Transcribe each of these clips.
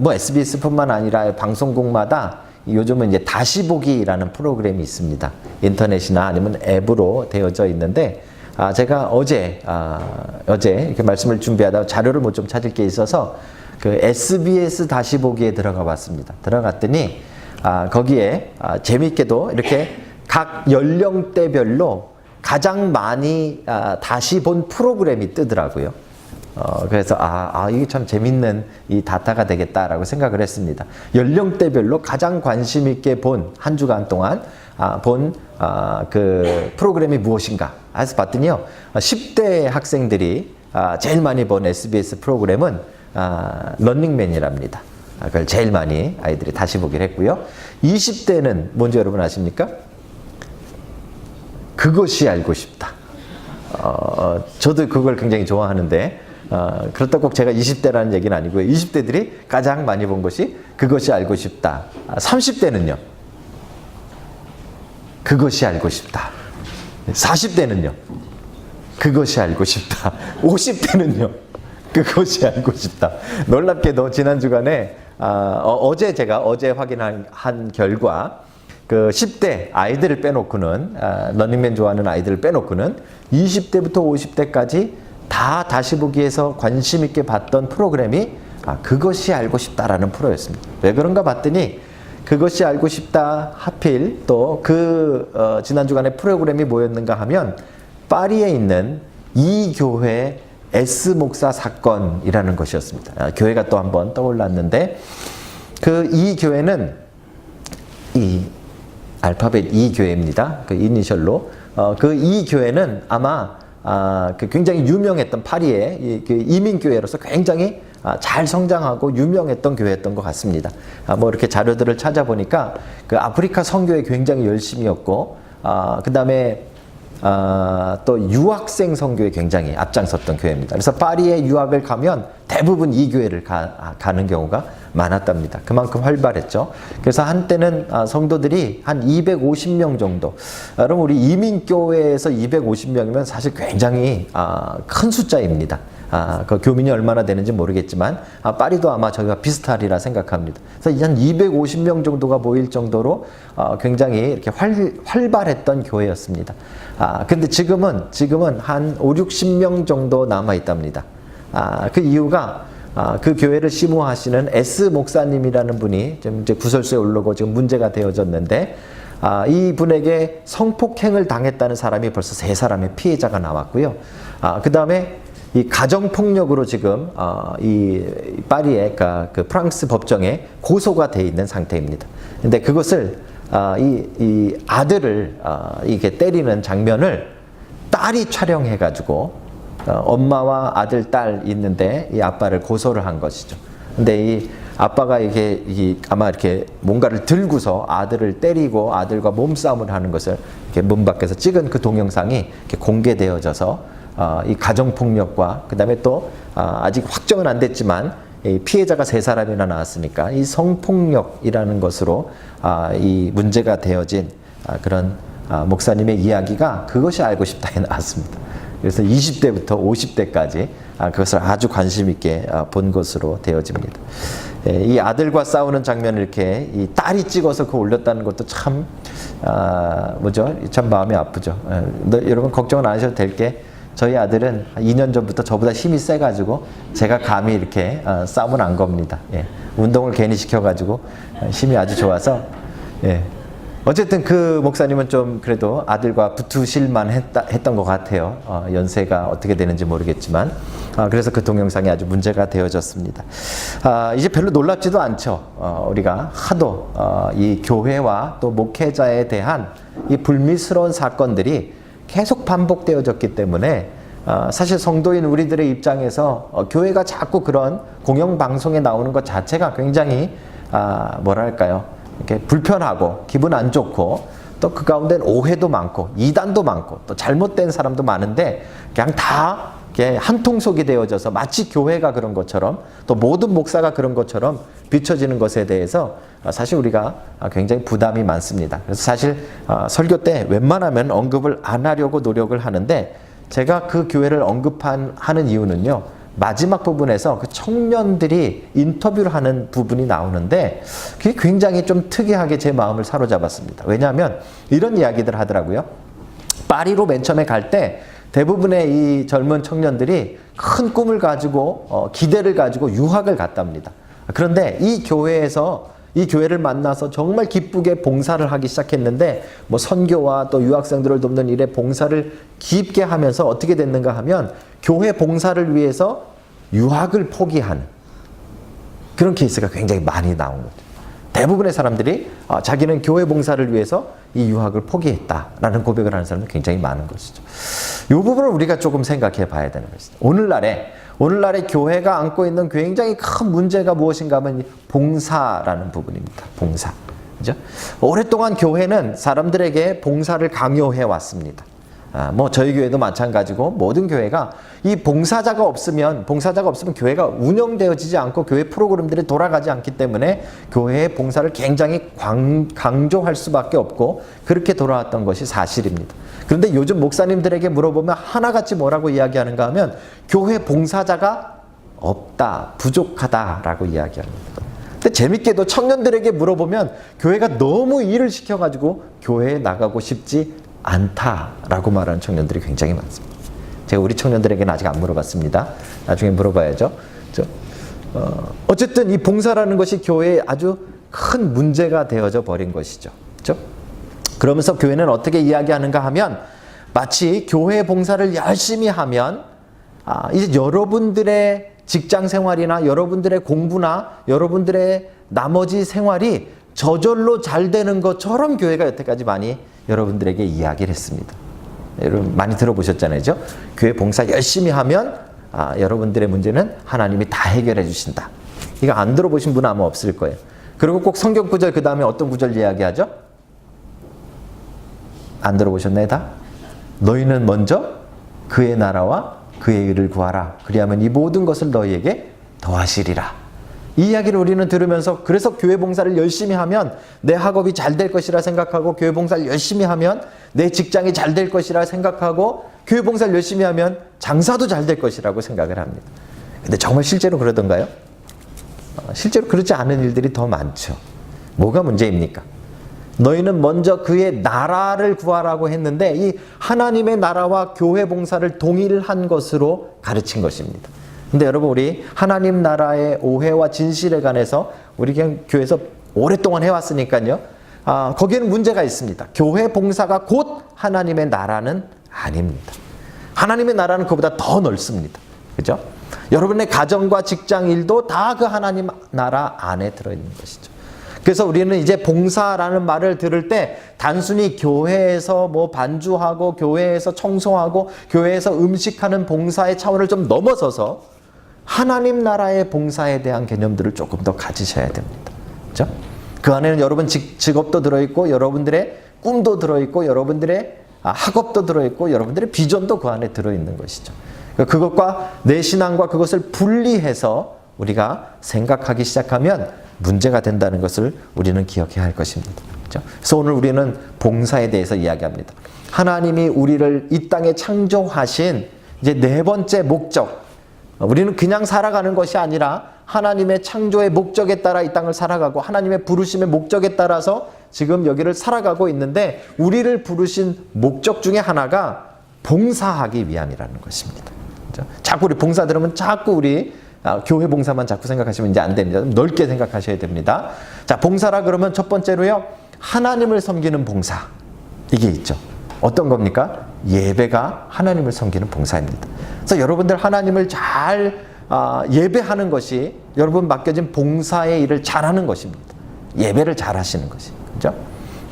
SBS뿐만 아니라 방송국마다 요즘은 이제 다시 보기라는 프로그램이 있습니다. 인터넷이나 아니면 앱으로 되어져 있는데, 제가 어제 이렇게 말씀을 준비하다가 자료를 뭐 좀 찾을 게 있어서 그 SBS 다시 보기에 들어가 봤습니다. 들어갔더니, 거기에 재미있게도 이렇게 각 연령대별로 가장 많이 다시 본 프로그램이 뜨더라고요. 그래서 이게 참 재밌는 이 다타가 되겠다라고 생각을 했습니다. 연령대별로 가장 관심 있게 본 한 주간 동안 그 프로그램이 무엇인가 해서 봤더니요, 10대 학생들이 제일 많이 본 SBS 프로그램은 런닝맨이랍니다. 그걸 제일 많이 아이들이 다시 보기를 했고요. 20대는 뭔지 여러분 아십니까? 그것이 알고 싶다. 저도 그걸 굉장히 좋아하는데, 그렇다고 꼭 제가 20대라는 얘기는 아니고요. 20대들이 가장 많이 본 것이 그것이 알고 싶다. 30대는요, 그것이 알고 싶다. 40대는요, 그것이 알고 싶다. 50대는요, 그것이 알고 싶다. 놀랍게도 지난 주간에 제가 어제 확인한 결과, 그 10대 아이들을 빼놓고는, 런닝맨 좋아하는 아이들을 빼놓고는 20대부터 50대까지 다 다시 보기에서 관심 있게 봤던 프로그램이 그것이 알고 싶다라는 프로였습니다. 왜 그런가 봤더니, 그것이 알고 싶다 하필 또 지난 주간에 프로그램이 뭐였는가 하면, 파리에 있는 이 교회 S 목사 사건이라는 것이었습니다. 교회가 또 한번 떠올랐는데, 그 이 교회는 이 알파벳 이 교회입니다. 그 이니셜로 그 이 교회는 아마 그 굉장히 유명했던 파리의 그 이민교회로서 굉장히 잘 성장하고 유명했던 교회였던 것 같습니다. 뭐 이렇게 자료들을 찾아보니까 그 아프리카 선교에 굉장히 열심이었고, 그 다음에 또 유학생 선교에 굉장히 앞장섰던 교회입니다. 그래서 파리에 유학을 가면 대부분 이 교회를 가는 경우가 많았답니다. 그만큼 활발했죠. 그래서 한때는 성도들이 한 250명 정도. 여러분, 우리 이민교회에서 250명이면 사실 굉장히 큰 숫자입니다. 그 교민이 얼마나 되는지 모르겠지만, 파리도 아마 저희가 비슷하리라 생각합니다. 그래서 한 250명 정도가 모일 정도로 굉장히 이렇게 활발했던 교회였습니다. 근데 지금은 한 5, 60명 정도 남아 있답니다. 그 이유가, 그 교회를 심호하시는 S 목사님이라는 분이 지금 이제 구설수에 오르고 지금 문제가 되어졌는데, 이 분에게 성폭행을 당했다는 사람이 벌써 3사람의 피해자가 나왔고요. 그 다음에 이 가정폭력으로 지금 이 파리의 그 프랑스 법정에 고소가 돼 있는 상태입니다. 근데 그것을 이 아들을 이게 때리는 장면을 딸이 촬영해가지고, 엄마와 아들, 딸 있는데 이 아빠를 고소를 한 것이죠. 근데 이 아빠가 아마 이렇게 뭔가를 들고서 아들을 때리고 아들과 몸싸움을 하는 것을 이렇게 문 밖에서 찍은 그 동영상이 이렇게 공개되어져서, 이 가정폭력과 그 다음에 또 아직 확정은 안 됐지만 이 피해자가 3사람이나 나왔으니까 이 성폭력이라는 것으로 이 문제가 되어진 그런 목사님의 이야기가 그것이 알고 싶다에 나왔습니다. 그래서 20대부터 50대까지 그것을 아주 관심 있게 본 것으로 되어집니다. 이 아들과 싸우는 장면을 이렇게 이 딸이 찍어서 그 올렸다는 것도 참 참 마음이 아프죠. 여러분 걱정은 안 하셔도 될 게, 저희 아들은 2년 전부터 저보다 힘이 세가지고 제가 감히 이렇게 싸움을 안 겁니다. 운동을 괜히 시켜가지고 힘이 아주 좋아서. 어쨌든 그 목사님은 좀 그래도 아들과 붙으실만 했던 것 같아요. 연세가 어떻게 되는지 모르겠지만. 그래서 그 동영상이 아주 문제가 되어졌습니다. 이제 별로 놀랍지도 않죠. 우리가 하도 이 교회와 또 목회자에 대한 이 불미스러운 사건들이 계속 반복되어졌기 때문에, 사실 성도인 우리들의 입장에서 교회가 자꾸 그런 공영방송에 나오는 것 자체가 굉장히 뭐랄까요, 이렇게 불편하고 기분 안 좋고, 또 그 가운데는 오해도 많고 이단도 많고 또 잘못된 사람도 많은데, 그냥 다 한통속이 되어져서 마치 교회가 그런 것처럼, 또 모든 목사가 그런 것처럼 비춰지는 것에 대해서 사실 우리가 굉장히 부담이 많습니다. 그래서 사실 설교 때 웬만하면 언급을 안 하려고 노력을 하는데, 제가 그 교회를 하는 이유는요, 마지막 부분에서 그 청년들이 인터뷰를 하는 부분이 나오는데 그게 굉장히 좀 특이하게 제 마음을 사로잡았습니다. 왜냐하면 이런 이야기들 하더라고요. 파리로 맨 처음에 갈 때 대부분의 이 젊은 청년들이 큰 꿈을 가지고 기대를 가지고 유학을 갔답니다. 그런데 이 교회를 만나서 정말 기쁘게 봉사를 하기 시작했는데 뭐 선교와 또 유학생들을 돕는 일에 봉사를 깊게 하면서 어떻게 됐는가 하면 교회 봉사를 위해서 유학을 포기하는 그런 케이스가 굉장히 많이 나온 거죠. 대부분의 사람들이 자기는 교회 봉사를 위해서 이 유학을 포기했다라는 고백을 하는 사람은 굉장히 많은 것이죠. 이 부분을 우리가 조금 생각해 봐야 되는 것이죠. 오늘날에 교회가 안고 있는 굉장히 큰 문제가 무엇인가 하면 봉사라는 부분입니다. 봉사. 그죠? 오랫동안 교회는 사람들에게 봉사를 강요해 왔습니다. 뭐 저희 교회도 마찬가지고 모든 교회가 이 봉사자가 없으면 교회가 운영되어지지 않고 교회 프로그램들이 돌아가지 않기 때문에 교회의 봉사를 굉장히 강조할 수밖에 없고 그렇게 돌아왔던 것이 사실입니다. 그런데 요즘 목사님들에게 물어보면 하나같이 뭐라고 이야기하는가 하면 교회 봉사자가 없다, 부족하다라고 이야기합니다. 근데 재밌게도 청년들에게 물어보면 교회가 너무 일을 시켜가지고 교회에 나가고 싶지 않다라고 말하는 청년들이 굉장히 많습니다. 제가 우리 청년들에게는 아직 안 물어봤습니다. 나중에 물어봐야죠. 어쨌든 이 봉사라는 것이 교회에 아주 큰 문제가 되어져 버린 것이죠. 그렇죠? 그러면서 교회는 어떻게 이야기하는가 하면 마치 교회 봉사를 열심히 하면 이제 여러분들의 직장 생활이나 여러분들의 공부나 여러분들의 나머지 생활이 저절로 잘 되는 것처럼 교회가 여태까지 많이 여러분들에게 이야기를 했습니다. 여러분 많이 들어보셨잖아요. 그죠? 교회 봉사 열심히 하면 여러분들의 문제는 하나님이 다 해결해 주신다. 이거 안 들어보신 분은 아마 없을 거예요. 그리고 꼭 성경 구절 그 다음에 어떤 구절 이야기하죠? 안 들어보셨나요 다? 너희는 먼저 그의 나라와 그의 의를 구하라. 그리하면 이 모든 것을 너희에게 더하시리라. 이 이야기를 우리는 들으면서 그래서 교회 봉사를 열심히 하면 내 학업이 잘 될 것이라 생각하고 교회 봉사를 열심히 하면 내 직장이 잘 될 것이라 생각하고 교회 봉사를 열심히 하면 장사도 잘 될 것이라고 생각을 합니다. 근데 정말 실제로 그러던가요? 실제로 그렇지 않은 일들이 더 많죠. 뭐가 문제입니까? 너희는 먼저 그의 나라를 구하라고 했는데 이 하나님의 나라와 교회 봉사를 동일한 것으로 가르친 것입니다. 근데 여러분 우리 하나님 나라의 오해와 진실에 관해서 우리 그냥 교회에서 오랫동안 해왔으니까요. 거기에는 문제가 있습니다. 교회 봉사가 곧 하나님의 나라는 아닙니다. 하나님의 나라는 그보다 더 넓습니다. 그죠? 여러분의 가정과 직장 일도 다 그 하나님 나라 안에 들어있는 것이죠. 그래서 우리는 이제 봉사라는 말을 들을 때 단순히 교회에서 뭐 반주하고 교회에서 청소하고 교회에서 음식하는 봉사의 차원을 좀 넘어서서 하나님 나라의 봉사에 대한 개념들을 조금 더 가지셔야 됩니다. 그렇죠? 그 안에는 여러분 직업도 들어있고 여러분들의 꿈도 들어있고 여러분들의 학업도 들어있고 여러분들의 비전도 그 안에 들어있는 것이죠. 그것과 내 신앙과 그것을 분리해서 우리가 생각하기 시작하면 문제가 된다는 것을 우리는 기억해야 할 것입니다. 그렇죠? 그래서 오늘 우리는 봉사에 대해서 이야기합니다. 하나님이 우리를 이 땅에 창조하신 이제 네 번째 목적, 우리는 그냥 살아가는 것이 아니라 하나님의 창조의 목적에 따라 이 땅을 살아가고 하나님의 부르심의 목적에 따라서 지금 여기를 살아가고 있는데 우리를 부르신 목적 중에 하나가 봉사하기 위함이라는 것입니다. 그렇죠? 자꾸 우리 봉사 들으면 자꾸 우리 교회 봉사만 자꾸 생각하시면 이제 안 됩니다. 넓게 생각하셔야 됩니다. 자, 봉사라 그러면 첫 번째로요. 하나님을 섬기는 봉사. 이게 있죠. 어떤 겁니까? 예배가 하나님을 섬기는 봉사입니다. 그래서 여러분들 하나님을 잘 예배하는 것이 여러분 맡겨진 봉사의 일을 잘하는 것입니다. 예배를 잘 하시는 것이. 그죠?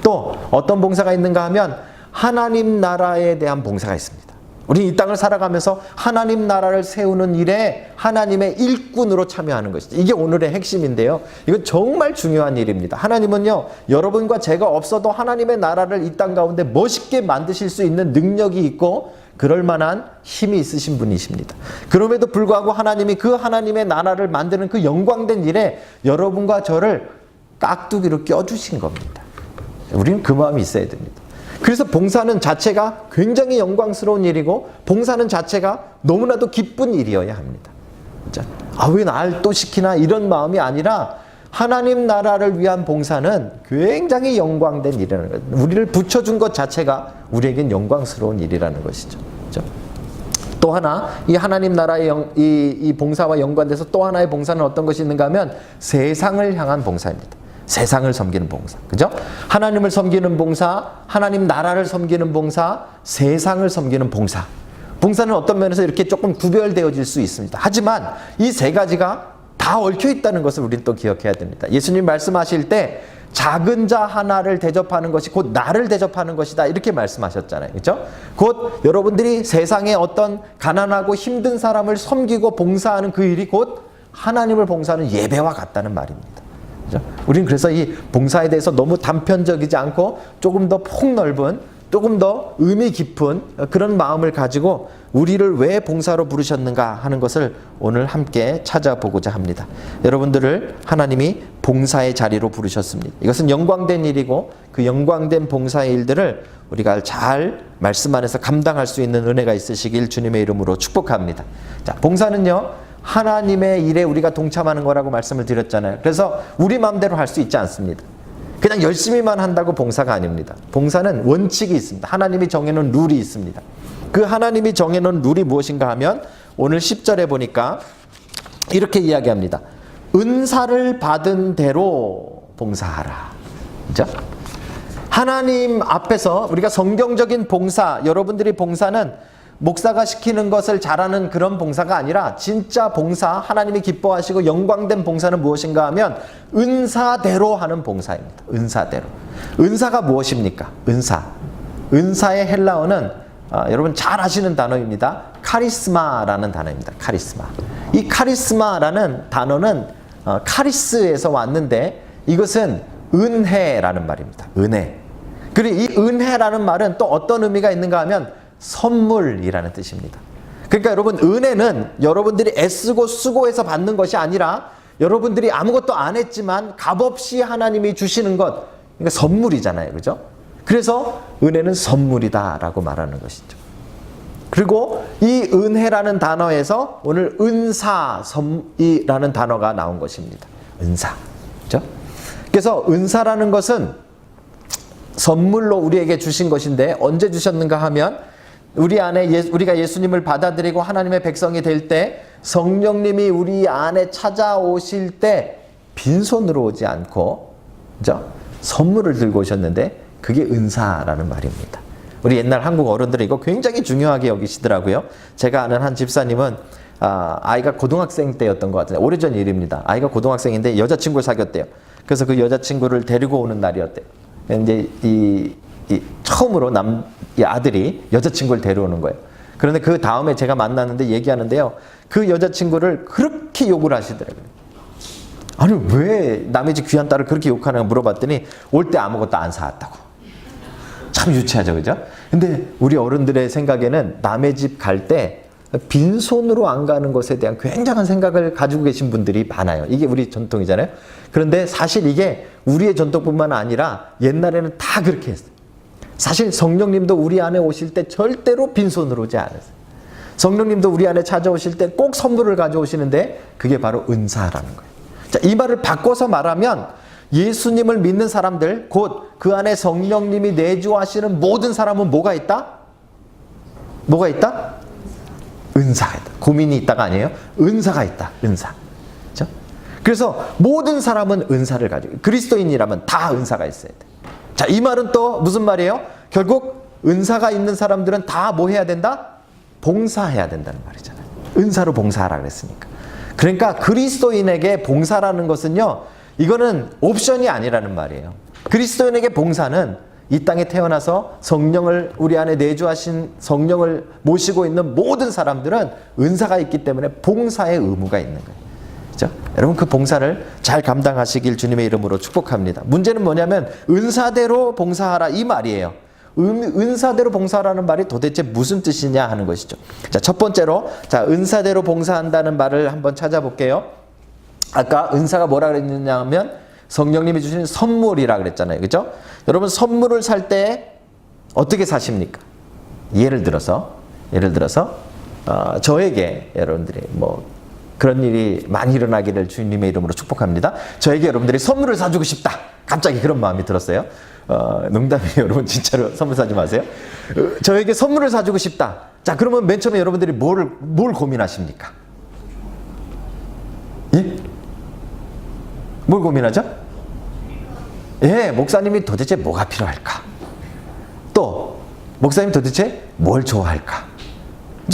또 어떤 봉사가 있는가 하면 하나님 나라에 대한 봉사가 있습니다. 우리 이 땅을 살아가면서 하나님 나라를 세우는 일에 하나님의 일꾼으로 참여하는 것이죠. 이게 오늘의 핵심인데요. 이건 정말 중요한 일입니다. 하나님은요, 여러분과 제가 없어도 하나님의 나라를 이 땅 가운데 멋있게 만드실 수 있는 능력이 있고 그럴 만한 힘이 있으신 분이십니다. 그럼에도 불구하고 하나님이 그 하나님의 나라를 만드는 그 영광된 일에 여러분과 저를 깍두기로 껴주신 겁니다. 우리는 그 마음이 있어야 됩니다. 그래서 봉사는 자체가 굉장히 영광스러운 일이고 봉사는 자체가 너무나도 기쁜 일이어야 합니다. 왜 날 또 시키나 이런 마음이 아니라 하나님 나라를 위한 봉사는 굉장히 영광된 일이라는 거예요. 우리를 붙여준 것 자체가 우리에겐 영광스러운 일이라는 것이죠. 그렇죠? 또 하나 이 하나님 나라의 이 봉사와 연관돼서 또 하나의 봉사는 어떤 것이 있는가 하면 세상을 향한 봉사입니다. 세상을 섬기는 봉사. 그죠? 하나님을 섬기는 봉사, 하나님 나라를 섬기는 봉사, 세상을 섬기는 봉사. 봉사는 어떤 면에서 이렇게 조금 구별되어질 수 있습니다. 하지만 이 세 가지가 다 얽혀 있다는 것을 우리는 또 기억해야 됩니다. 예수님 말씀하실 때 작은 자 하나를 대접하는 것이 곧 나를 대접하는 것이다 이렇게 말씀하셨잖아요. 그렇죠? 곧 여러분들이 세상에 어떤 가난하고 힘든 사람을 섬기고 봉사하는 그 일이 곧 하나님을 봉사하는 예배와 같다는 말입니다. 그렇죠? 우리는 그래서 이 봉사에 대해서 너무 단편적이지 않고 조금 더 폭넓은 조금 더 의미 깊은 그런 마음을 가지고 우리를 왜 봉사로 부르셨는가 하는 것을 오늘 함께 찾아보고자 합니다. 여러분들을 하나님이 봉사의 자리로 부르셨습니다. 이것은 영광된 일이고 그 영광된 봉사의 일들을 우리가 잘 말씀 안에서 감당할 수 있는 은혜가 있으시길 주님의 이름으로 축복합니다. 자, 봉사는요, 하나님의 일에 우리가 동참하는 거라고 말씀을 드렸잖아요. 그래서 우리 마음대로 할 수 있지 않습니다. 그냥 열심히만 한다고 봉사가 아닙니다. 봉사는 원칙이 있습니다. 하나님이 정해놓은 룰이 있습니다. 그 하나님이 정해놓은 룰이 무엇인가 하면 오늘 10절에 보니까 이렇게 이야기합니다. 은사를 받은 대로 봉사하라. 그죠? 하나님 앞에서 우리가 성경적인 봉사, 여러분들이 봉사는 목사가 시키는 것을 잘하는 그런 봉사가 아니라 진짜 봉사, 하나님이 기뻐하시고 영광된 봉사는 무엇인가 하면 은사대로 하는 봉사입니다. 은사대로. 은사가 무엇입니까? 은사. 은사의 헬라어는 여러분 잘 아시는 단어입니다. 카리스마라는 단어입니다. 카리스마. 이 카리스마라는 단어는 카리스에서 왔는데 이것은 은혜라는 말입니다. 은혜. 그리고 이 은혜라는 말은 또 어떤 의미가 있는가 하면 선물이라는 뜻입니다. 그러니까 여러분 은혜는 여러분들이 애쓰고 수고해서 받는 것이 아니라 여러분들이 아무것도 안 했지만 값없이 하나님이 주시는 것, 그러니까 선물이잖아요. 그죠? 그래서 은혜는 선물이다라고 말하는 것이죠. 그리고 이 은혜라는 단어에서 오늘 은사이라는 단어가 나온 것입니다. 은사. 그죠? 그래서 은사라는 것은 선물로 우리에게 주신 것인데 언제 주셨는가 하면 우리 안에 우리가 예수님을 받아들이고 하나님의 백성이 될 때 성령님이 우리 안에 찾아오실 때 빈손으로 오지 않고 그죠? 선물을 들고 오셨는데 그게 은사라는 말입니다. 우리 옛날 한국 어른들이 이거 굉장히 중요하게 여기시더라고요. 제가 아는 한 집사님은 아이가 고등학생 때였던 것 같은데 오래전 일입니다. 아이가 고등학생인데 여자친구를 사귀었대요. 그래서 그 여자친구를 데리고 오는 날이었대요. 이제 처음으로 이 아들이 여자친구를 데려오는 거예요. 그런데 그 다음에 제가 만났는데 얘기하는데요. 그 여자친구를 그렇게 욕을 하시더라고요. 아니 왜 남의 집 귀한 딸을 그렇게 욕하는가 물어봤더니 올 때 아무것도 안 사왔다고. 참 유치하죠, 그죠? 근데 우리 어른들의 생각에는 남의 집 갈 때 빈손으로 안 가는 것에 대한 굉장한 생각을 가지고 계신 분들이 많아요. 이게 우리 전통이잖아요. 그런데 사실 이게 우리의 전통뿐만 아니라 옛날에는 다 그렇게 했어요. 사실 성령님도 우리 안에 오실 때 절대로 빈손으로 오지 않았어요. 성령님도 우리 안에 찾아오실 때 꼭 선물을 가져오시는데 그게 바로 은사라는 거예요. 자, 이 말을 바꿔서 말하면 예수님을 믿는 사람들, 곧 그 안에 성령님이 내주하시는 모든 사람은 뭐가 있다? 뭐가 있다? 은사가 있다. 고민이 있다가 아니에요. 은사가 있다. 은사. 그렇죠? 그래서 모든 사람은 은사를 가지고 그리스도인이라면 다 은사가 있어야 돼. 자, 이 말은 또 무슨 말이에요? 결국 은사가 있는 사람들은 다 뭐 해야 된다? 봉사해야 된다는 말이잖아요. 은사로 봉사하라 그랬으니까. 그러니까 그리스도인에게 봉사라는 것은요, 이거는 옵션이 아니라는 말이에요. 그리스도인에게 봉사는 이 땅에 태어나서 성령을 우리 안에 내주하신 성령을 모시고 있는 모든 사람들은 은사가 있기 때문에 봉사의 의무가 있는 거예요. 그렇죠? 여러분 그 봉사를 잘 감당하시길 주님의 이름으로 축복합니다. 문제는 뭐냐면 은사대로 봉사하라 이 말이에요. 은사대로 봉사하라는 말이 도대체 무슨 뜻이냐 하는 것이죠. 자, 첫 번째로 자, 은사대로 봉사한다는 말을 한번 찾아볼게요. 아까 은사가 뭐라 그랬느냐 하면 성령님이 주신 선물이라 그랬잖아요. 그죠? 여러분 선물을 살 때 어떻게 사십니까? 예를 들어서 저에게 여러분들이 뭐 그런 일이 많이 일어나기를 주님의 이름으로 축복합니다. 저에게 여러분들이 선물을 사주고 싶다. 갑자기 그런 마음이 들었어요. 농담이에요. 여러분 진짜로 선물 사지 마세요. 저에게 선물을 사주고 싶다. 자, 그러면 맨 처음에 여러분들이 뭘 고민하십니까? 예? 뭘 고민하죠? 예, 목사님이 도대체 뭐가 필요할까? 또 목사님 도대체 뭘 좋아할까?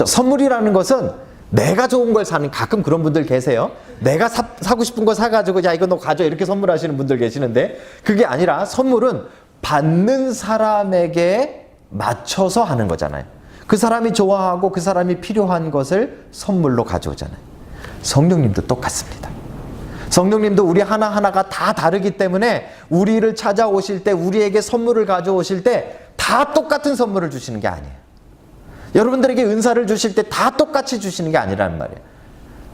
선물이라는 것은 내가 좋은 걸 사는, 가끔 그런 분들 계세요. 내가 사고 싶은 거 사가지고 야 이거 너 가져 이렇게 선물하시는 분들 계시는데, 그게 아니라 선물은 받는 사람에게 맞춰서 하는 거잖아요. 그 사람이 좋아하고 그 사람이 필요한 것을 선물로 가져오잖아요. 성령님도 똑같습니다. 성령님도 우리 하나하나가 다 다르기 때문에 우리를 찾아오실 때, 우리에게 선물을 가져오실 때 다 똑같은 선물을 주시는 게 아니에요. 여러분들에게 은사를 주실 때 다 똑같이 주시는 게 아니라는 말이에요.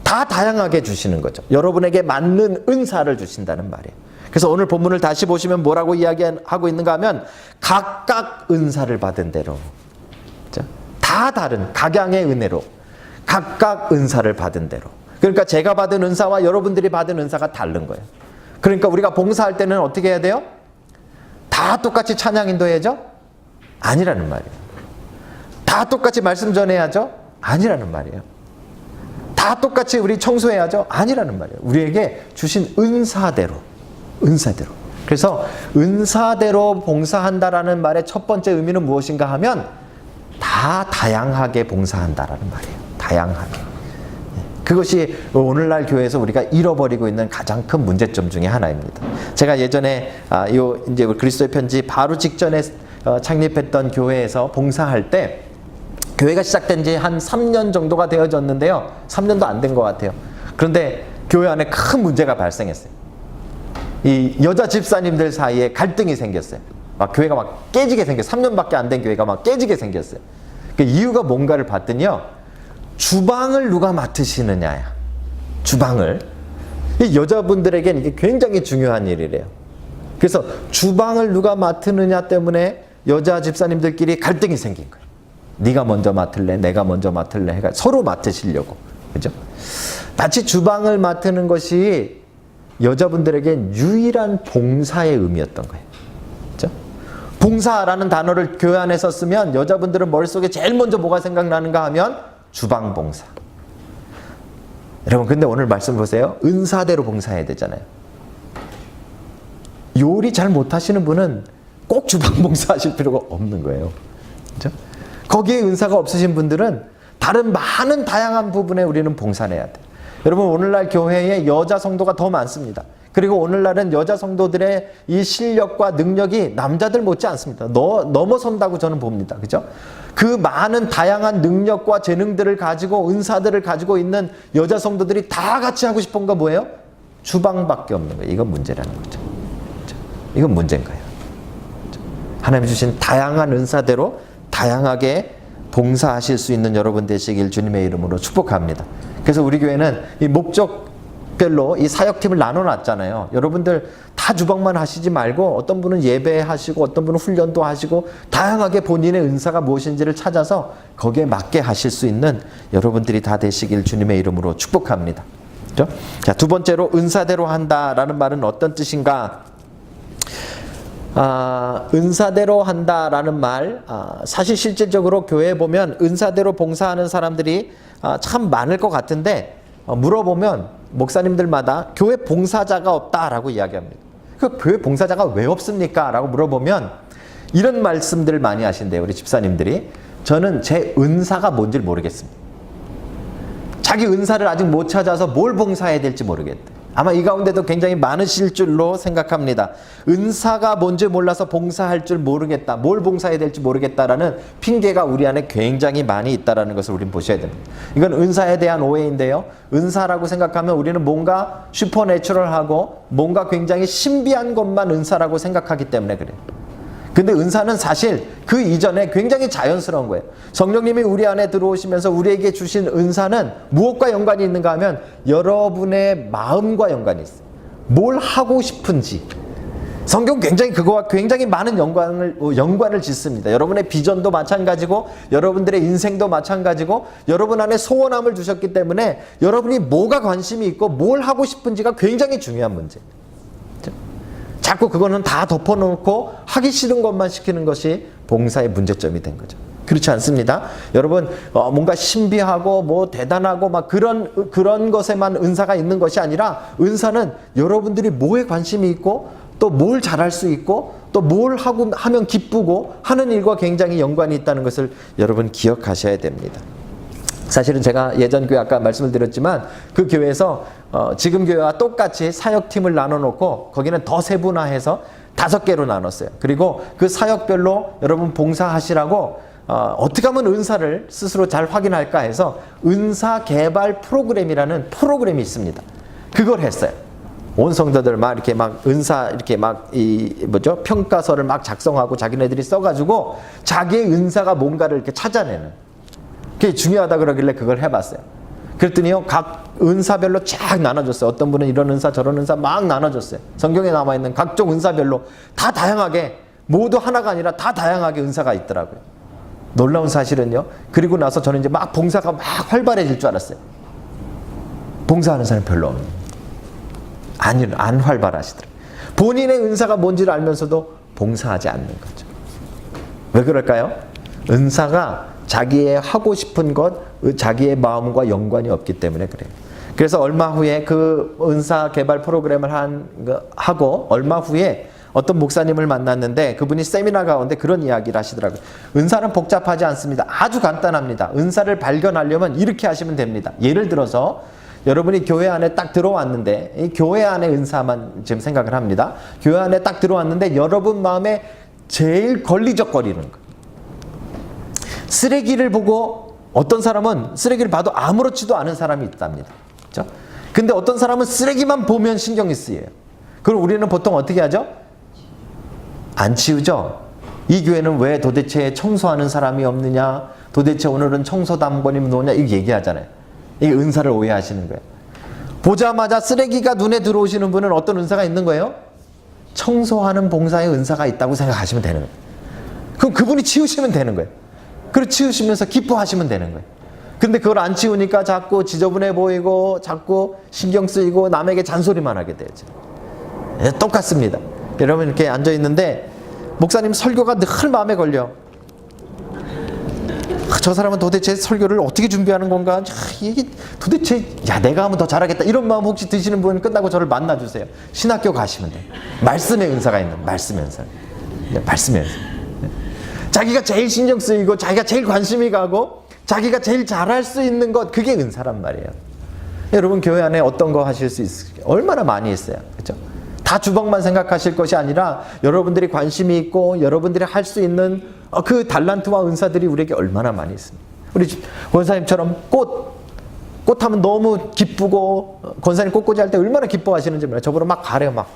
다 다양하게 주시는 거죠. 여러분에게 맞는 은사를 주신다는 말이에요. 그래서 오늘 본문을 다시 보시면 뭐라고 이야기하고 있는가 하면 각각 은사를 받은 대로, 다 다른 각양의 은혜로 각각 은사를 받은 대로. 그러니까 제가 받은 은사와 여러분들이 받은 은사가 다른 거예요. 그러니까 우리가 봉사할 때는 어떻게 해야 돼요? 다 똑같이 찬양 인도해야죠? 아니라는 말이에요. 다 똑같이 말씀 전해야죠? 아니라는 말이에요. 다 똑같이 우리 청소해야죠? 아니라는 말이에요. 우리에게 주신 은사대로. 그래서 은사대로 봉사한다라는 말의 첫 번째 의미는 무엇인가 하면 다 다양하게 봉사한다라는 말이에요. 다양하게. 그것이 오늘날 교회에서 우리가 잃어버리고 있는 가장 큰 문제점 중에 하나입니다. 제가 예전에 이제 그리스도의 편지 바로 직전에 창립했던 교회에서 봉사할 때, 교회가 시작된 지 한 3년 정도가 되어졌는데요. 3년도 안 된 것 같아요. 그런데 교회 안에 큰 문제가 발생했어요. 이 여자 집사님들 사이에 갈등이 생겼어요. 교회가 막 깨지게 생겼어요. 3년밖에 안 된 교회가 막 깨지게 생겼어요. 그 이유가 뭔가를 봤더니요, 주방을 누가 맡으시느냐야. 주방을. 이 여자분들에겐 이게 굉장히 중요한 일이래요. 그래서 주방을 누가 맡으느냐 때문에 여자 집사님들끼리 갈등이 생긴 거예요. 네가 먼저 맡을래? 내가 먼저 맡을래? 해가 서로 맡으시려고. 그죠? 마치 주방을 맡는 것이 여자분들에겐 유일한 봉사의 의미였던 거예요. 그죠? 봉사라는 단어를 교회 안에서 쓰면 여자분들은 머릿속에 제일 먼저 뭐가 생각나는가 하면 주방 봉사. 여러분, 근데 오늘 말씀 보세요. 은사대로 봉사해야 되잖아요. 요리 잘 못하시는 분은 꼭 주방 봉사하실 필요가 없는 거예요. 그죠? 거기에 은사가 없으신 분들은 다른 많은 다양한 부분에 우리는 봉사를 해야 돼. 여러분, 오늘날 교회에 여자 성도가 더 많습니다. 그리고 오늘날은 여자 성도들의 이 실력과 능력이 남자들 못지 않습니다. 넘어선다고 저는 봅니다. 그죠? 그 많은 다양한 능력과 재능들을 가지고, 은사들을 가지고 있는 여자 성도들이 다 같이 하고 싶은 건 뭐예요? 주방밖에 없는 거예요. 이건 문제라는 거죠. 이건 문제인 거예요. 하나님이 주신 다양한 은사대로 다양하게 봉사하실 수 있는 여러분 되시길 주님의 이름으로 축복합니다. 그래서 우리 교회는 이 목적별로 이 사역팀을 나눠놨잖아요. 여러분들 다 주방만 하시지 말고 어떤 분은 예배하시고 어떤 분은 훈련도 하시고 다양하게 본인의 은사가 무엇인지를 찾아서 거기에 맞게 하실 수 있는 여러분들이 다 되시길 주님의 이름으로 축복합니다. 그렇죠? 자, 두 번째로 은사대로 한다라는 말은 어떤 뜻인가? 은사대로 한다라는 말, 사실 실질적으로 교회에 보면 은사대로 봉사하는 사람들이 참 많을 것 같은데, 물어보면 목사님들마다 교회 봉사자가 없다라고 이야기합니다. 그 교회 봉사자가 왜 없습니까? 라고 물어보면 이런 말씀들을 많이 하신대요. 우리 집사님들이. 저는 제 은사가 뭔지 모르겠습니다. 자기 은사를 아직 못 찾아서 뭘 봉사해야 될지 모르겠대. 아마 이 가운데도 굉장히 많으실 줄로 생각합니다. 은사가 뭔지 몰라서 봉사할 줄 모르겠다, 뭘 봉사해야 될지 모르겠다라는 핑계가 우리 안에 굉장히 많이 있다는 것을 우리는 보셔야 됩니다. 이건 은사에 대한 오해인데요. 은사라고 생각하면 우리는 뭔가 슈퍼내추럴하고 뭔가 굉장히 신비한 것만 은사라고 생각하기 때문에 그래요. 근데 은사는 사실 그 이전에 굉장히 자연스러운 거예요. 성령님이 우리 안에 들어오시면서 우리에게 주신 은사는 무엇과 연관이 있는가 하면 여러분의 마음과 연관이 있어요. 뭘 하고 싶은지, 성경 굉장히 그거와 굉장히 많은 연관을 짓습니다. 여러분의 비전도 마찬가지고 여러분들의 인생도 마찬가지고 여러분 안에 소원함을 주셨기 때문에 여러분이 뭐가 관심이 있고 뭘 하고 싶은지가 굉장히 중요한 문제입니다. 자꾸 그거는 다 덮어놓고 하기 싫은 것만 시키는 것이 봉사의 문제점이 된 거죠. 그렇지 않습니다. 여러분 뭔가 신비하고 뭐 대단하고 막 그런 것에만 은사가 있는 것이 아니라 은사는 여러분들이 뭐에 관심이 있고 또 뭘 잘할 수 있고 또 뭘 하면 기쁘고 하는 일과 굉장히 연관이 있다는 것을 여러분 기억하셔야 됩니다. 사실은 제가 예전 교회 아까 말씀을 드렸지만 그 교회에서 지금 교회와 똑같이 사역팀을 나눠놓고 거기는 더 세분화해서 5개로 나눴어요. 그리고 그 사역별로 여러분 봉사하시라고 어떻게 하면 은사를 스스로 잘 확인할까 해서 은사 개발 프로그램이라는 프로그램이 있습니다. 그걸 했어요. 온 성도들 막 이렇게 막 은사 이렇게 막 평가서를 막 작성하고 자기네들이 써가지고 자기의 은사가 뭔가를 이렇게 찾아내는 그게 중요하다 그러길래 그걸 해봤어요. 그랬더니요 각 은사별로 쫙 나눠줬어요. 어떤 분은 이런 은사 저런 은사 막 나눠줬어요. 성경에 남아있는 각종 은사별로 다 다양하게 모두 하나가 아니라 다 다양하게 은사가 있더라고요. 놀라운 사실은요. 그리고 나서 저는 이제 막 봉사가 막 활발해질 줄 알았어요. 봉사하는 사람이 별로 없는. 안 활발하시더라고요. 본인의 은사가 뭔지를 알면서도 봉사하지 않는 거죠. 왜 그럴까요? 은사가 자기의 하고 싶은 것, 자기의 마음과 연관이 없기 때문에 그래요. 그래서 얼마 후에 그 은사 개발 프로그램을 하고 얼마 후에 어떤 목사님을 만났는데 그분이 세미나 가운데 그런 이야기를 하시더라고요. 은사는 복잡하지 않습니다. 아주 간단합니다. 은사를 발견하려면 이렇게 하시면 됩니다. 예를 들어서 여러분이 교회 안에 딱 들어왔는데 이 교회 안의 은사만 지금 생각을 합니다. 교회 안에 딱 들어왔는데 여러분 마음에 제일 걸리적거리는 거. 쓰레기를 보고 어떤 사람은 쓰레기를 봐도 아무렇지도 않은 사람이 있답니다. 그렇죠? 근데 어떤 사람은 쓰레기만 보면 신경이 쓰여요. 그럼 우리는 보통 어떻게 하죠? 안 치우죠? 이 교회는 왜 도대체 청소하는 사람이 없느냐? 도대체 오늘은 청소 담번이 뭐냐? 이거 얘기하잖아요. 이게 은사를 오해하시는 거예요. 보자마자 쓰레기가 눈에 들어오시는 분은 어떤 은사가 있는 거예요? 청소하는 봉사의 은사가 있다고 생각하시면 되는 거예요. 그럼 그분이 치우시면 되는 거예요. 그리고 치우시면서 기뻐하시면 되는 거예요. 근데 그걸 안 치우니까 자꾸 지저분해 보이고 자꾸 신경 쓰이고 남에게 잔소리만 하게 되죠. 똑같습니다. 여러분 이렇게 앉아 있는데 목사님 설교가 늘 마음에 걸려. 저 사람은 도대체 설교를 어떻게 준비하는 건가? 이게 도대체 내가 하면 더 잘하겠다 이런 마음 혹시 드시는 분 끝나고 저를 만나주세요. 신학교 가시면 돼요. 말씀의 은사가 있는 말씀의 은사. 말씀의 은사. 자기가 제일 신경 쓰이고 자기가 제일 관심이 가고 자기가 제일 잘할 수 있는 것 그게 은사란 말이에요. 여러분 교회 안에 어떤 거 하실 수 있을까요? 얼마나 많이 있어요. 그렇죠? 다 주먹만 생각하실 것이 아니라 여러분들이 관심이 있고 여러분들이 할 수 있는 그 달란트와 은사들이 우리에게 얼마나 많이 있습니다. 우리 권사님처럼 꽃 하면 너무 기쁘고 권사님 꽃꽂이 할 때 얼마나 기뻐하시는지 몰라요. 저보러 막 가래요. 막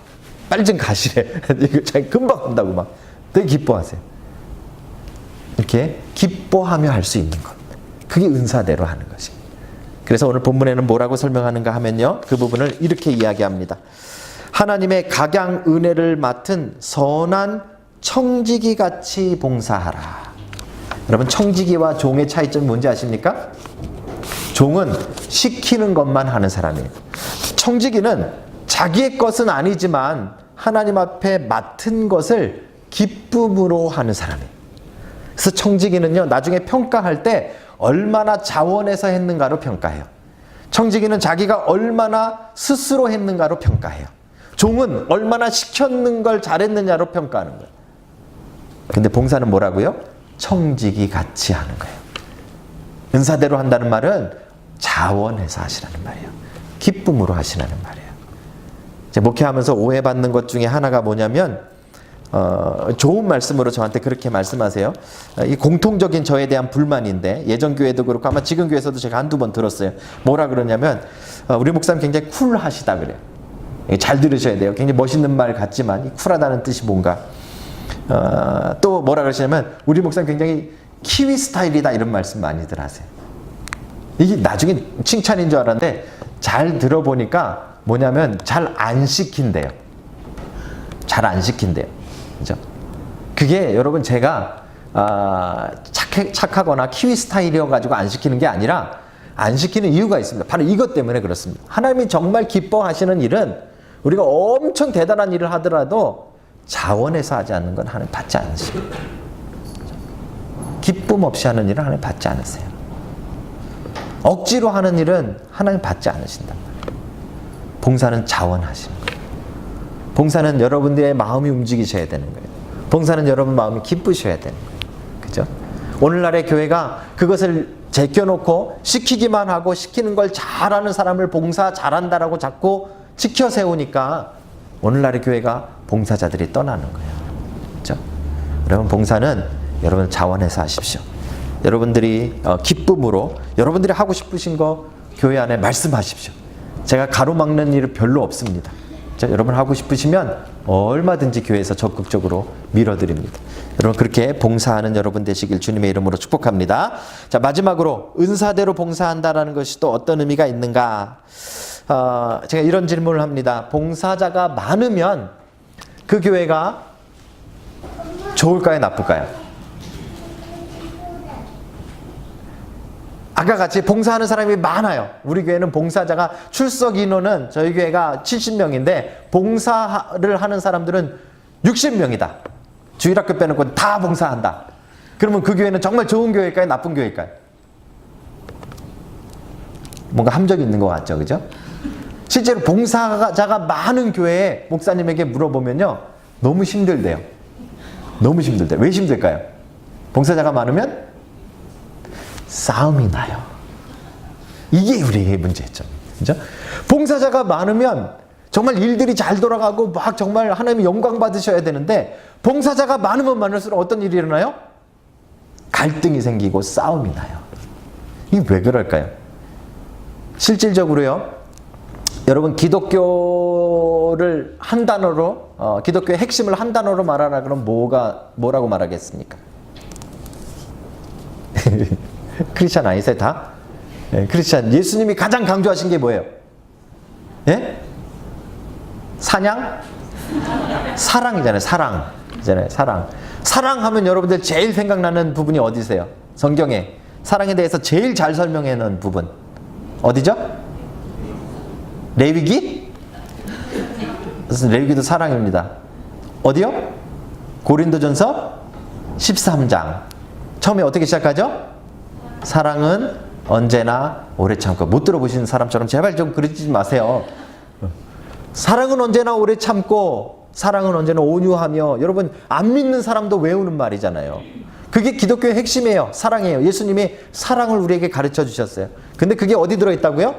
빨리 좀 가시래. 이거 자기 금방 한다고 막 되게 기뻐하세요. 이렇게 기뻐하며 할 수 있는 것. 그게 은사대로 하는 것입니다. 그래서 오늘 본문에는 뭐라고 설명하는가 하면요. 그 부분을 이렇게 이야기합니다. 하나님의 각양 은혜를 맡은 선한 청지기 같이 봉사하라. 여러분 청지기와 종의 차이점이 뭔지 아십니까? 종은 시키는 것만 하는 사람이에요. 청지기는 자기의 것은 아니지만 하나님 앞에 맡은 것을 기쁨으로 하는 사람이에요. 그래서 청지기는요 나중에 평가할 때 얼마나 자원해서 했는가로 평가해요. 청지기는 자기가 얼마나 스스로 했는가로 평가해요. 종은 얼마나 시켰는 걸 잘했느냐로 평가하는 거예요. 근데 봉사는 뭐라고요? 청지기 같이 하는 거예요. 은사대로 한다는 말은 자원해서 하시라는 말이에요. 기쁨으로 하시라는 말이에요. 이제 목회하면서 오해받는 것 중에 하나가 뭐냐면 좋은 말씀으로 저한테 그렇게 말씀하세요. 이 공통적인 저에 대한 불만인데 예전 교회도 그렇고 아마 지금 교회에서도 제가 한두 번 들었어요. 뭐라 그러냐면 우리 목사님 굉장히 쿨하시다 그래요. 잘 들으셔야 돼요. 굉장히 멋있는 말 같지만 이 쿨하다는 뜻이 뭔가 또 뭐라 그러시냐면 우리 목사님 굉장히 키위 스타일이다 이런 말씀 많이들 하세요. 이게 나중에 칭찬인 줄 알았는데 잘 들어보니까 뭐냐면 잘 안 시킨대요. 잘 안 시킨대요. 그죠? 그게 여러분 제가 착하거나 키위 스타일이어가지고 안 시키는 게 아니라 안 시키는 이유가 있습니다. 바로 이것 때문에 그렇습니다. 하나님이 정말 기뻐하시는 일은 우리가 엄청 대단한 일을 하더라도 자원해서 하지 않는 건 하나님 받지 않으십니다. 기쁨 없이 하는 일은 하나님 받지 않으세요. 억지로 하는 일은 하나님 받지 않으신단 말이에요. 봉사는 자원하시는 거예요. 봉사는 여러분들의 마음이 움직이셔야 되는 거예요. 봉사는 여러분 마음이 기쁘셔야 되는 거예요. 그죠? 오늘날의 교회가 그것을 제껴놓고 시키기만 하고 시키는 걸 잘하는 사람을 봉사 잘한다라고 자꾸 지켜 세우니까 오늘날의 교회가 봉사자들이 떠나는 거예요. 그죠? 여러분 봉사는 여러분 자원해서 하십시오. 여러분들이 기쁨으로 여러분들이 하고 싶으신 거 교회 안에 말씀하십시오. 제가 가로막는 일은 별로 없습니다. 여러분 하고 싶으시면 얼마든지 교회에서 적극적으로 밀어드립니다. 여러분 그렇게 봉사하는 여러분 되시길 주님의 이름으로 축복합니다. 자, 마지막으로 은사대로 봉사한다라는 것이 또 어떤 의미가 있는가? 제가 이런 질문을 합니다. 봉사자가 많으면 그 교회가 좋을까요, 나쁠까요? 아까 같이 봉사하는 사람이 많아요. 우리 교회는 봉사자가 출석 인원은 저희 교회가 70명인데 봉사를 하는 사람들은 60명이다. 주일학교 빼놓고 다 봉사한다. 그러면 그 교회는 정말 좋은 교회일까요? 나쁜 교회일까요? 뭔가 함정이 있는 것 같죠, 그죠? 실제로 봉사자가 많은 교회에 목사님에게 물어보면요, 너무 힘들대요. 너무 힘들대요. 왜 힘들까요? 봉사자가 많으면 싸움이 나요. 이게 우리의 문제죠. 그죠? 봉사자가 많으면 정말 일들이 잘 돌아가고 막 정말 하나님의 영광 받으셔야 되는데 봉사자가 많으면 많을수록 어떤 일이 일어나요? 갈등이 생기고 싸움이 나요. 이게 왜 그럴까요? 실질적으로요, 여러분 기독교를 한 단어로 기독교의 핵심을 한 단어로 말하라 그러면 뭐라고 말하겠습니까? 크리스찬 아니세요 다? 네, 크리스찬. 예수님이 가장 강조하신 게 뭐예요? 예? 사냥? 사랑이잖아요. 사랑. 사랑하면 여러분들 제일 생각나는 부분이 어디세요? 성경에 사랑에 대해서 제일 잘 설명해 놓은 부분 어디죠? 레위기? 레위기도 사랑입니다. 어디요? 고린도전서 13장. 처음에 어떻게 시작하죠? 사랑은 언제나 오래 참고. 못 들어보시는 사람처럼 제발 좀 그러지 마세요. 사랑은 언제나 오래 참고 사랑은 언제나 온유하며. 여러분 안 믿는 사람도 외우는 말이잖아요. 그게 기독교의 핵심이에요. 사랑이에요. 예수님이 사랑을 우리에게 가르쳐 주셨어요. 근데 그게 어디 들어있다고요?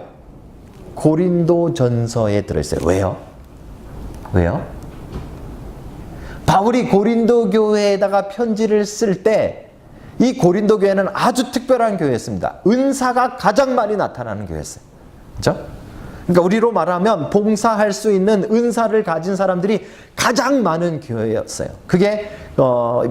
고린도전서에 들어있어요. 왜요? 바울이 고린도 교회에다가 편지를 쓸 때 이 고린도 교회는 아주 특별한 교회였습니다. 은사가 가장 많이 나타나는 교회였어요. 그렇죠? 그러니까 우리로 말하면 봉사할 수 있는 은사를 가진 사람들이 가장 많은 교회였어요. 그게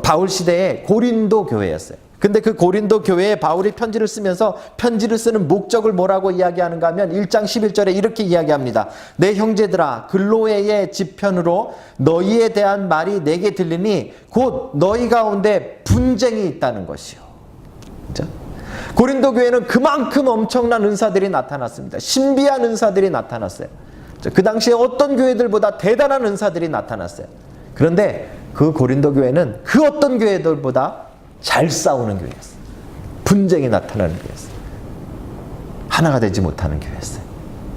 바울 시대의 고린도 교회였어요. 근데 그 고린도 교회에 바울이 편지를 쓰면서 편지를 쓰는 목적을 뭐라고 이야기하는가 하면 1장 11절에 이렇게 이야기합니다. 내 형제들아, 글로에의 지편으로 너희에 대한 말이 내게 들리니 곧 너희 가운데 분쟁이 있다는 것이요. 그렇죠? 고린도 교회는 그만큼 엄청난 은사들이 나타났습니다. 신비한 은사들이 나타났어요. 그 당시에 어떤 교회들보다 대단한 은사들이 나타났어요. 그런데 그 고린도 교회는 그 어떤 교회들보다 잘 싸우는 교회였어요. 분쟁이 나타나는 교회였어요. 하나가 되지 못하는 교회였어요.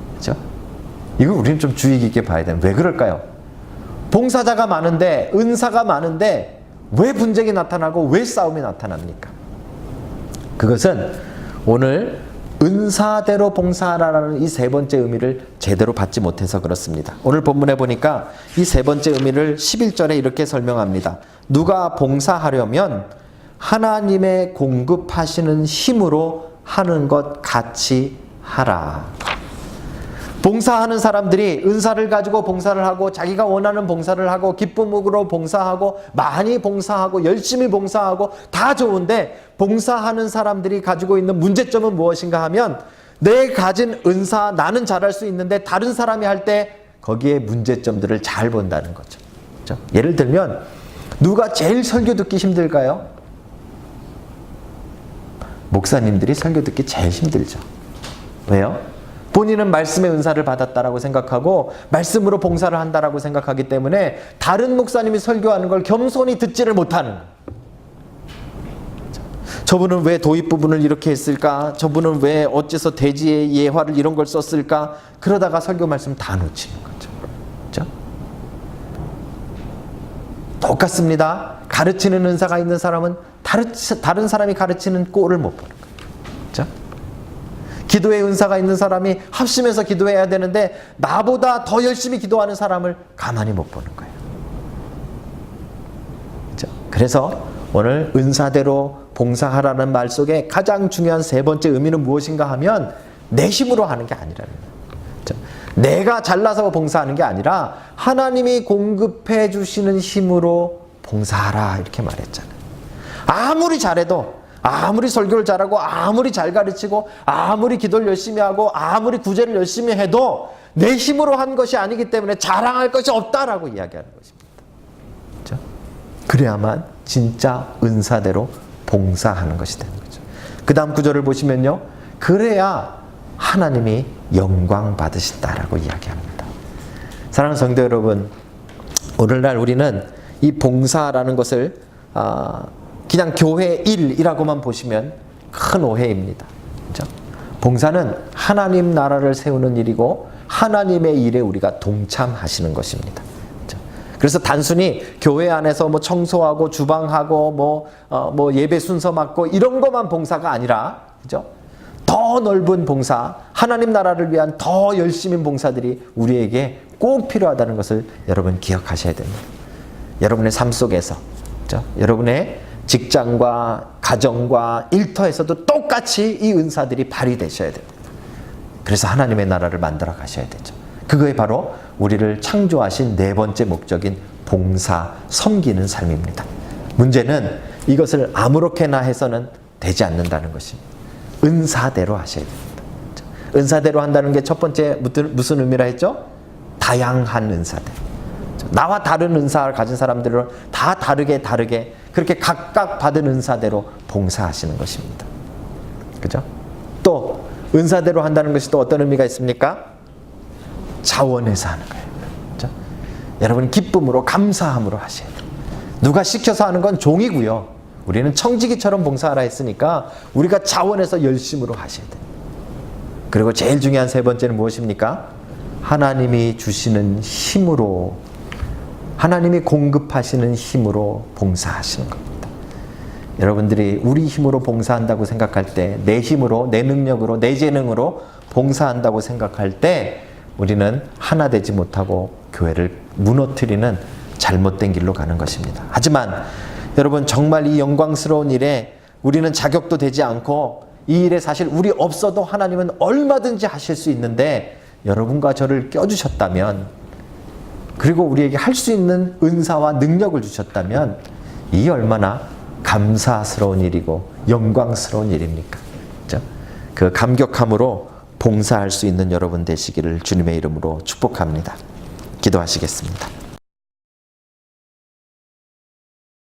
그렇죠? 이거 우리는 좀 주의 깊게 봐야 돼요. 왜 그럴까요? 봉사자가 많은데, 은사가 많은데 왜 분쟁이 나타나고 왜 싸움이 나타납니까? 그것은 오늘 은사대로 봉사하라는 이 세 번째 의미를 제대로 받지 못해서 그렇습니다. 오늘 본문에 보니까 이 세 번째 의미를 11절에 이렇게 설명합니다. 누가 봉사하려면 하나님의 공급하시는 힘으로 하는 것 같이 하라. 봉사하는 사람들이 은사를 가지고 봉사를 하고 자기가 원하는 봉사를 하고 기쁨으로 봉사하고 많이 봉사하고 열심히 봉사하고 다 좋은데 봉사하는 사람들이 가지고 있는 문제점은 무엇인가 하면 내 가진 은사 나는 잘할 수 있는데 다른 사람이 할 때 거기에 문제점들을 잘 본다는 거죠. 그렇죠? 예를 들면 누가 제일 설교 듣기 힘들까요? 목사님들이 설교 듣기 제일 힘들죠. 왜요? 본인은 말씀의 은사를 받았다라고 생각하고 말씀으로 봉사를 한다라고 생각하기 때문에 다른 목사님이 설교하는 걸 겸손히 듣지를 못하는 거예요. 저분은 왜 도입 부분을 이렇게 했을까? 저분은 왜 어째서 대지의 예화를 이런 걸 썼을까? 그러다가 설교 말씀 다 놓치는 거죠. 그렇죠? 똑같습니다. 가르치는 은사가 있는 사람은 다른 사람이 가르치는 꼴을 못 보는 거예요. 그렇죠? 기도의 은사가 있는 사람이 합심해서 기도해야 되는데 나보다 더 열심히 기도하는 사람을 가만히 못 보는 거예요. 그렇죠? 그래서 오늘 은사대로 봉사하라는 말 속에 가장 중요한 세 번째 의미는 무엇인가 하면 내 힘으로 하는 게 아니라는 거예요. 그렇죠? 내가 잘나서 봉사하는 게 아니라 하나님이 공급해 주시는 힘으로 봉사하라 이렇게 말했잖아요. 아무리 잘해도, 아무리 설교를 잘하고, 아무리 잘 가르치고, 아무리 기도를 열심히 하고, 아무리 구제를 열심히 해도 내 힘으로 한 것이 아니기 때문에 자랑할 것이 없다라고 이야기하는 것입니다. 그렇죠? 그래야만 진짜 은사대로 봉사하는 것이 되는 거죠. 그 다음 구절을 보시면요. 그래야 하나님이 영광 받으신다라고 이야기합니다. 사랑하는 성도 여러분, 오늘날 우리는 이 봉사라는 것을 그냥 교회 일이라고만 보시면 큰 오해입니다. 그렇죠? 봉사는 하나님 나라를 세우는 일이고 하나님의 일에 우리가 동참하시는 것입니다. 그렇죠? 그래서 단순히 교회 안에서 뭐 청소하고 주방하고 뭐 예배 순서 맡고 이런 것만 봉사가 아니라, 그렇죠? 더 넓은 봉사, 하나님 나라를 위한 더 열심인 봉사들이 우리에게 꼭 필요하다는 것을 여러분 기억하셔야 됩니다. 여러분의 삶 속에서, 그렇죠? 여러분의 직장과 가정과 일터에서도 똑같이 이 은사들이 발휘되셔야 됩니다. 그래서 하나님의 나라를 만들어 가셔야 되죠. 그거에 바로 우리를 창조하신 네 번째 목적인 봉사, 섬기는 삶입니다. 문제는 이것을 아무렇게나 해서는 되지 않는다는 것입니다. 은사대로 하셔야 됩니다. 은사대로 한다는 게 첫 번째 무슨 의미라 했죠? 다양한 은사대로. 나와 다른 은사를 가진 사람들은 다 다르게 그렇게 각각 받은 은사대로 봉사하시는 것입니다. 그죠? 또 은사대로 한다는 것이 또 어떤 의미가 있습니까? 자원해서 하는 거예요. 그죠? 여러분 기쁨으로 감사함으로 하셔야 돼요. 누가 시켜서 하는 건 종이고요. 우리는 청지기처럼 봉사하라 했으니까 우리가 자원해서 열심으로 하셔야 돼요. 그리고 제일 중요한 세 번째는 무엇입니까? 하나님이 주시는 힘으로, 하나님이 공급하시는 힘으로 봉사하시는 겁니다. 여러분들이 우리 힘으로 봉사한다고 생각할 때, 내 힘으로, 내 능력으로, 내 재능으로 봉사한다고 생각할 때 우리는 하나 되지 못하고 교회를 무너뜨리는 잘못된 길로 가는 것입니다. 하지만 여러분 정말 이 영광스러운 일에 우리는 자격도 되지 않고 이 일에 사실 우리 없어도 하나님은 얼마든지 하실 수 있는데 여러분과 저를 껴주셨다면, 그리고 우리에게 할 수 있는 은사와 능력을 주셨다면 이 얼마나 감사스러운 일이고 영광스러운 일입니까? 그렇죠? 그 감격함으로 봉사할 수 있는 여러분 되시기를 주님의 이름으로 축복합니다. 기도하시겠습니다.